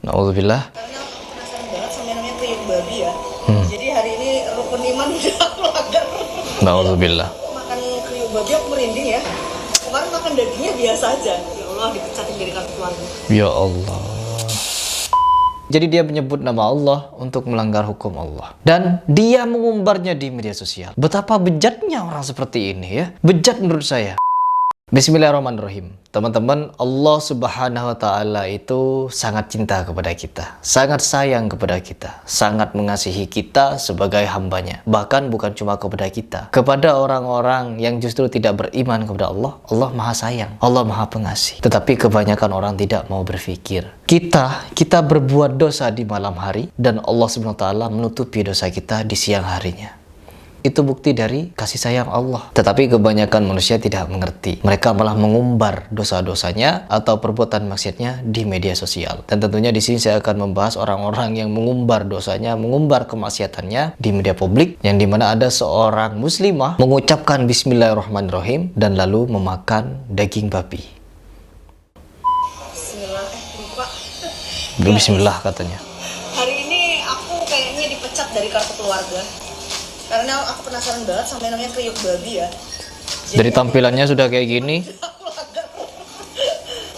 Na'udzubillah. Karena aku penasaran banget sama yang namanya kriuk babi ya. Jadi hari ini rukun iman udah aku langgar. Na'udzubillah. Makan kriuk babi aku merinding ya. Kemarin makan dagingnya biasa aja. Ya Allah, dipecatin dari kartu keluarga. Ya Allah. Jadi dia menyebut nama Allah untuk melanggar hukum Allah. Dan dia mengumbarnya di media sosial. Betapa bejatnya orang seperti ini ya. Bejat menurut saya. Bismillahirrahmanirrahim. Teman-teman, Allah Subhanahu wa Ta'ala itu sangat cinta kepada kita, sangat sayang kepada kita, sangat mengasihi kita sebagai hambanya. Bahkan bukan cuma kepada kita, kepada orang-orang yang justru tidak beriman kepada Allah, Allah maha sayang, Allah maha pengasih. Tetapi kebanyakan orang tidak mau berpikir. Kita berbuat dosa di malam hari, dan Allah Subhanahu wa Ta'ala menutupi dosa kita di siang harinya. Itu bukti dari kasih sayang Allah. Tetapi kebanyakan manusia tidak mengerti. Mereka malah mengumbar dosa-dosanya atau perbuatan maksiatnya di media sosial. Dan tentunya di sini saya akan membahas orang-orang yang mengumbar dosanya, mengumbar kemaksiatannya di media publik, yang dimana ada seorang muslimah mengucapkan Bismillahirrahmanirrahim dan lalu memakan daging babi. Bismillah, lupa. Bismillah katanya. Hari ini aku kayaknya dipecat dari kartu keluarga. Karena aku penasaran banget sama yang namanya kriuk babi ya. Dari tampilannya sudah kayak gini.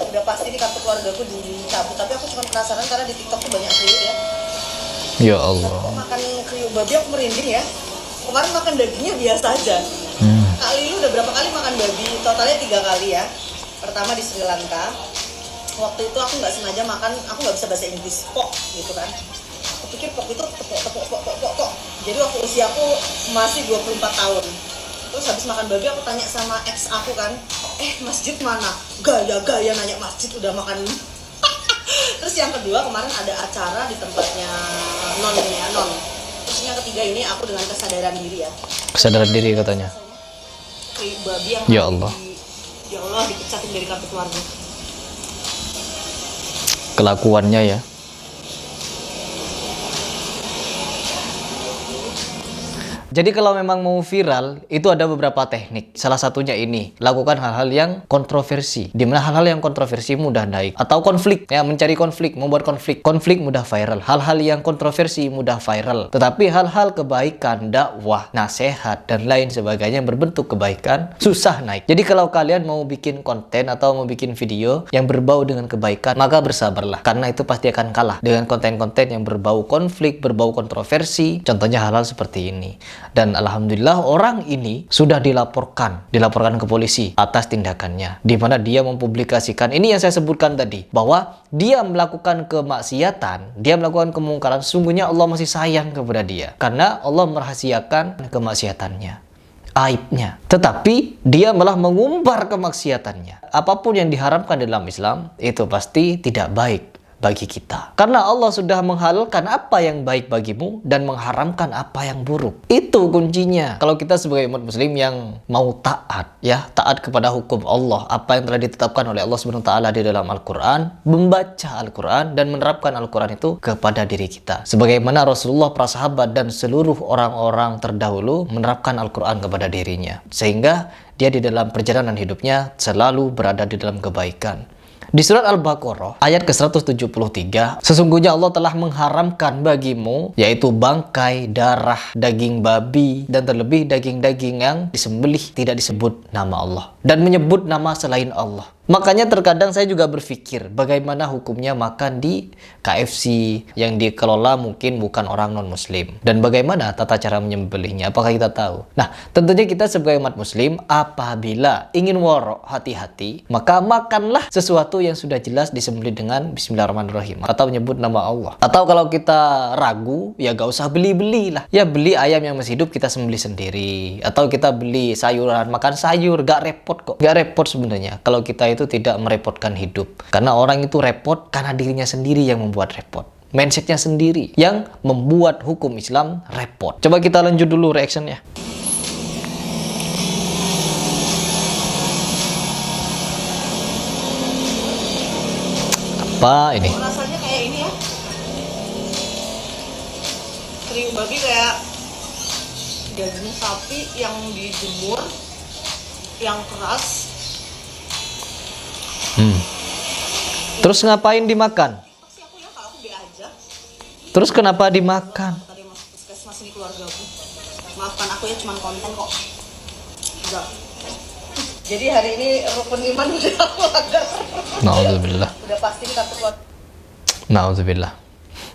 Udah pasti di kartu keluarga aku dicabut, tapi aku cuma penasaran karena di TikTok tuh banyak kriuk ya. Ya Allah. Aku makan kriuk babi aku merinding ya. Kemarin makan dagingnya biasa aja. Kak Lilu udah berapa kali makan babi? Totalnya 3 kali ya. Pertama di Sri Lanka. Waktu itu aku nggak sengaja makan, aku nggak bisa bahasa Inggris, pok gitu kan. Aku pikir pok itu tepok. Jadi waktu usia aku masih 24 tahun. Terus habis makan babi aku tanya sama ex aku kan, masjid mana? Gaya nanya masjid udah makan. Terus yang kedua kemarin ada acara di tempatnya non ini ya, non. Terus yang ketiga ini aku dengan kesadaran diri ya. Kesadaran diri katanya. Kriuk babi yang Ya Allah. Ya Allah dipecatin dari kartu keluarga. Kelakuannya ya. Jadi kalau memang mau viral, itu ada beberapa teknik. Salah satunya ini, lakukan hal-hal yang kontroversi. Dimana hal-hal yang kontroversi mudah naik. Atau konflik, ya mencari konflik, membuat konflik. Konflik mudah viral. Hal-hal yang kontroversi mudah viral. Tetapi hal-hal kebaikan, dakwah, nasihat, dan lain sebagainya yang berbentuk kebaikan, susah naik. Jadi kalau kalian mau bikin konten atau mau bikin video yang berbau dengan kebaikan, maka bersabarlah. Karena itu pasti akan kalah dengan konten-konten yang berbau konflik, berbau kontroversi. Contohnya hal-hal seperti ini. Dan alhamdulillah orang ini sudah dilaporkan ke polisi atas tindakannya, di mana dia mempublikasikan ini yang saya sebutkan tadi, bahwa dia melakukan kemaksiatan, dia melakukan kemungkaran. Sungguhnya Allah masih sayang kepada dia karena Allah merahasiakan kemaksiatannya, aibnya. Tetapi dia malah mengumbar kemaksiatannya. Apapun yang diharamkan dalam Islam itu pasti tidak baik bagi kita. Karena Allah sudah menghalalkan apa yang baik bagimu dan mengharamkan apa yang buruk. Itu kuncinya. Kalau kita sebagai umat muslim yang mau taat, ya, taat kepada hukum Allah, apa yang telah ditetapkan oleh Allah Subhanahu wa Ta'ala di dalam Al-Qur'an, membaca Al-Qur'an dan menerapkan Al-Qur'an itu kepada diri kita. Sebagaimana Rasulullah, para sahabat dan seluruh orang-orang terdahulu menerapkan Al-Qur'an kepada dirinya. Sehingga dia di dalam perjalanan hidupnya selalu berada di dalam kebaikan. Di surat Al-Baqarah ayat ke-173, sesungguhnya Allah telah mengharamkan bagimu yaitu bangkai, darah, daging babi, dan terlebih daging-daging yang disembelih tidak disebut nama Allah dan menyebut nama selain Allah. Makanya terkadang saya juga berpikir bagaimana hukumnya makan di KFC yang dikelola mungkin bukan orang non-muslim. Dan bagaimana tata cara menyembelihnya, apakah kita tahu? Nah, tentunya kita sebagai umat muslim apabila ingin warok, hati-hati, maka makanlah sesuatu yang sudah jelas disembelih dengan Bismillahirrahmanirrahim atau menyebut nama Allah. Atau kalau kita ragu, ya gak usah beli-beli lah. Ya beli ayam yang masih hidup kita sembelih sendiri. Atau kita beli sayuran, makan sayur, gak repot kok. Gak repot sebenarnya kalau kita itu tidak merepotkan hidup. Karena orang itu repot karena dirinya sendiri yang membuat repot. Mindsetnya sendiri yang membuat hukum Islam repot. Coba kita lanjut dulu reactionnya. Apa ini? Rasanya kayak ini ya. Kriuk babi kayak daging sapi yang dijemur, yang keras. Terus ngapain dimakan? Pasti aku ya kalau aku Terus kenapa dimakan? Tadi masuk puskesmas ini keluarga aku. Maafkan aku ya, cuman konten kok. Enggak. Jadi hari ini rukun iman udah aku langgar. Nauzubillah. Udah pasti kartu keluarga. Nauzubillah.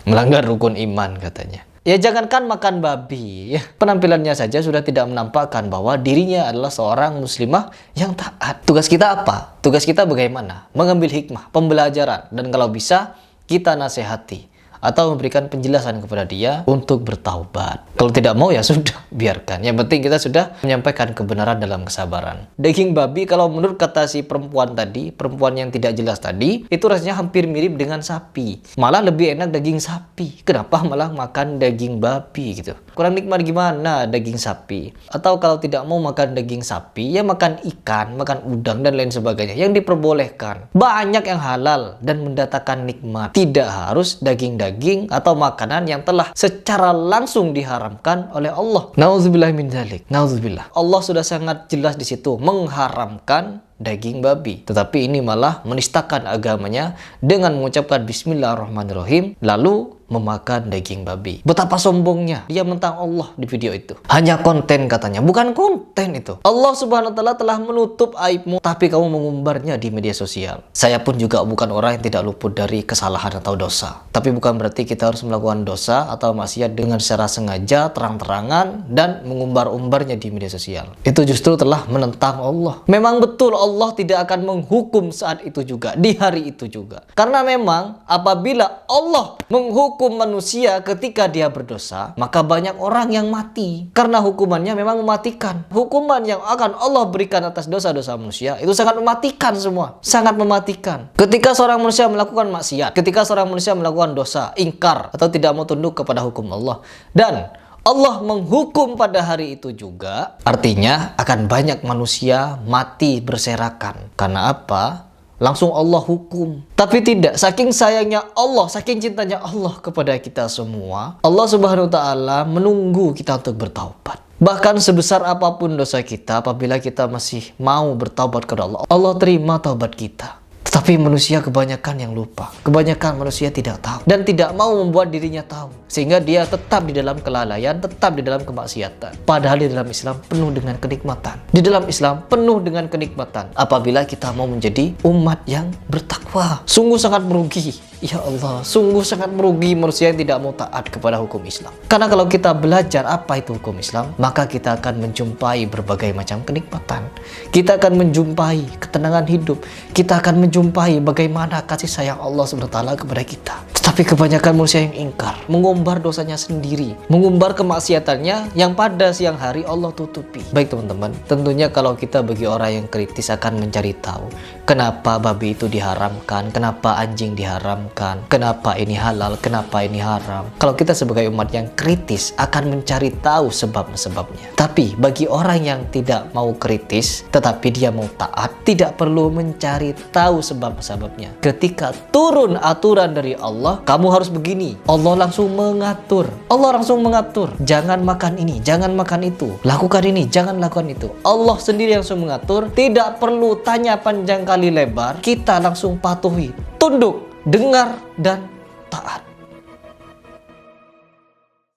Melanggar rukun iman katanya. Ya jangankan makan babi, ya. Penampilannya saja sudah tidak menampakkan bahwa dirinya adalah seorang muslimah yang taat. Tugas kita apa? Tugas kita bagaimana? Mengambil hikmah, pembelajaran, dan kalau bisa kita nasihati atau memberikan penjelasan kepada dia untuk bertaubat. Kalau tidak mau ya sudah, biarkan. Yang penting kita sudah menyampaikan kebenaran dalam kesabaran. Daging babi kalau menurut kata si perempuan tadi, perempuan yang tidak jelas tadi, itu rasanya hampir mirip dengan sapi. Malah lebih enak daging sapi. Kenapa malah makan daging babi gitu? Kurang nikmat gimana daging sapi? Atau kalau tidak mau makan daging sapi, ya makan ikan, makan udang dan lain sebagainya yang diperbolehkan. Banyak yang halal dan mendatangkan nikmat. Tidak harus daging atau makanan yang telah secara langsung diharamkan oleh Allah. Nauzubillah min dzalik. Nauzubillah. Allah sudah sangat jelas di situ mengharamkan daging babi. Tetapi ini malah menistakan agamanya dengan mengucapkan bismillahirrahmanirrahim lalu memakan daging babi. Betapa sombongnya dia mentang Allah di video itu. Hanya konten katanya, bukan konten itu. Allah Subhanahu wa taala telah menutup aibmu tapi kamu mengumbarnya di media sosial. Saya pun juga bukan orang yang tidak luput dari kesalahan atau dosa. Tapi bukan berarti kita harus melakukan dosa atau maksiat dengan secara sengaja, terang-terangan dan mengumbar-umbarnya di media sosial. Itu justru telah menentang Allah. Memang betul Allah tidak akan menghukum saat itu juga, di hari itu juga. Karena memang apabila Allah menghukum manusia ketika dia berdosa, maka banyak orang yang mati karena hukumannya memang mematikan. Hukuman yang akan Allah berikan atas dosa-dosa manusia itu sangat mematikan semua, sangat mematikan. Ketika seorang manusia melakukan maksiat, ketika seorang manusia melakukan dosa, ingkar atau tidak mau tunduk kepada hukum Allah, dan Allah menghukum pada hari itu juga, artinya akan banyak manusia mati berserakan. Karena apa? Langsung Allah hukum. Tapi tidak, saking sayangnya Allah, saking cintanya Allah kepada kita semua, Allah Subhanahu wa taala menunggu kita untuk bertaubat. Bahkan sebesar apapun dosa kita, apabila kita masih mau bertaubat kepada Allah, Allah terima taubat kita. Tetapi manusia kebanyakan yang lupa. Kebanyakan manusia tidak tahu dan tidak mau membuat dirinya tahu. Sehingga dia tetap di dalam kelalaian, tetap di dalam kemaksiatan. Padahal di dalam Islam penuh dengan kenikmatan. Di dalam Islam penuh dengan kenikmatan. Apabila kita mau menjadi umat yang bertakwa. Sungguh sangat merugi. Ya Allah, sungguh sangat merugi manusia yang tidak mau taat kepada hukum Islam. Karena kalau kita belajar apa itu hukum Islam, maka kita akan menjumpai berbagai macam kenikmatan. Kita akan menjumpai ketenangan hidup. Kita akan menjumpai bagaimana kasih sayang Allah SWT kepada kita. Tetapi kebanyakan manusia yang ingkar, mengumbar dosanya sendiri, mengumbar kemaksiatannya yang pada siang hari Allah tutupi. Baik teman-teman, tentunya kalau kita bagi orang yang kritis akan mencari tahu kenapa babi itu diharamkan, kenapa anjing diharamkan, kenapa ini halal, kenapa ini haram. Kalau kita sebagai umat yang kritis akan mencari tahu sebab-sebabnya. Tapi bagi orang yang tidak mau kritis, tetapi dia mau taat, tidak perlu mencari tahu sebab-sebabnya. Ketika turun aturan dari Allah, kamu harus begini. Allah langsung mengatur. Allah langsung mengatur. Jangan makan ini, jangan makan itu. Lakukan ini, jangan lakukan itu. Allah sendiri langsung mengatur. Tidak perlu tanya panjang kali lebar. Kita langsung patuhi, tunduk, dengar, dan taat.